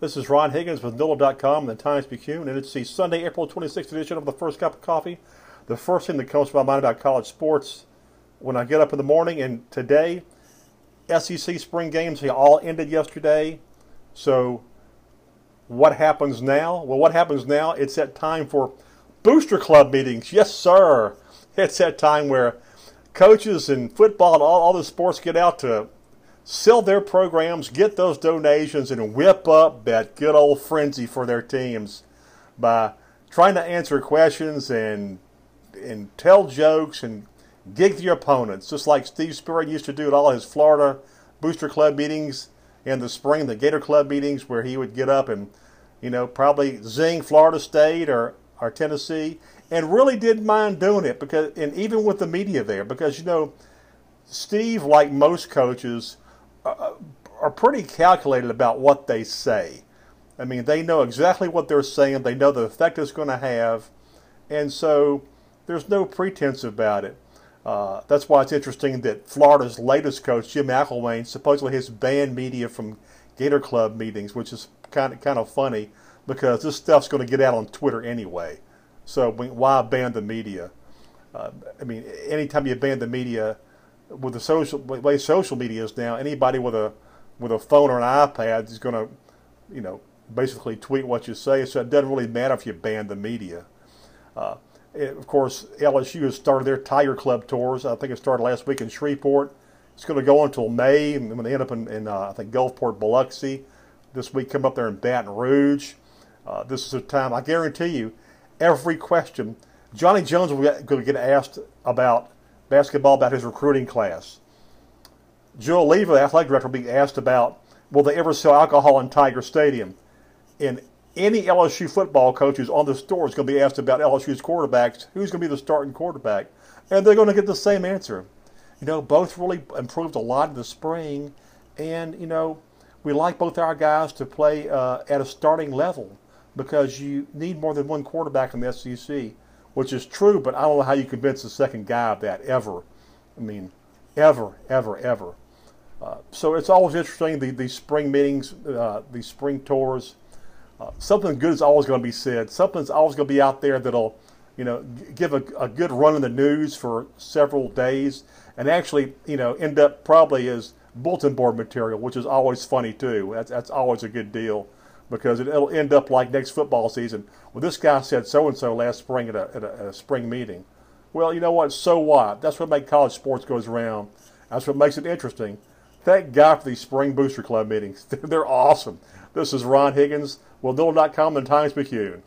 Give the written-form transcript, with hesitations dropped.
This is Ron Higgins with NOLA.com and the Times-Picayune, and it's the Sunday, April 26th edition of the First Cup of Coffee. The first thing that comes to my mind about college sports when I get up in the morning, and today, SEC spring games, they all ended yesterday. So what happens now? Well, what happens now, it's that time for booster club meetings. Yes, sir. It's that time where coaches and football and all the sports get out to sell their programs, get those donations, and whip up that good old frenzy for their teams by trying to answer questions and tell jokes and gig the opponents, just like Steve Spurrier used to do at all his Florida booster club meetings in the spring, the Gator Club meetings, where he would get up and, probably zing Florida State or Tennessee, and really didn't mind doing it, because, and even with the media there, because, Steve, like most coaches, are pretty calculated about what they say. I mean, they know exactly what they're saying. They know the effect it's going to have. And so there's no pretense about it. That's why it's interesting that Florida's latest coach, Jim McElwain, supposedly has banned media from Gator Club meetings, which is kind of funny, because this stuff's going to get out on Twitter anyway. So why ban the media? I mean, anytime you ban the media, with the way social media is now, anybody with a phone or an iPad is going to, basically tweet what you say. So it doesn't really matter if you ban the media. Of course, LSU has started their Tiger Club tours. I think it started last week in Shreveport. It's going to go until May, and when they end up in I think Gulfport, Biloxi. This week, come up there in Baton Rouge. This is a time, I guarantee you, every question, Johnny Jones will going to get asked about basketball, about his recruiting class. Joe Leva, the athletic director, will be asked about, will they ever sell alcohol in Tiger Stadium? And any LSU football coach who's on the store is going to be asked about LSU's quarterbacks, who's going to be the starting quarterback. And they're going to get the same answer. Both really improved a lot in the spring. And, we like both our guys to play at a starting level, because you need more than one quarterback in the SEC. Which is true, but I don't know how you convince the second guy of that ever. I mean, ever. So it's always interesting, these spring meetings, these spring tours. Something good is always going to be said. Something's always going to be out there that'll, give a good run in the news for several days, and actually, end up probably as bulletin board material, which is always funny too. That's always a good deal, because it'll end up like next football season. Well, this guy said so-and-so last spring at a spring meeting. Well, you know what? So what? That's what makes college sports goes around. That's what makes it interesting. Thank God for these spring booster club meetings. They're awesome. This is Ron Higgins with NOLA.com and Times-Picayune.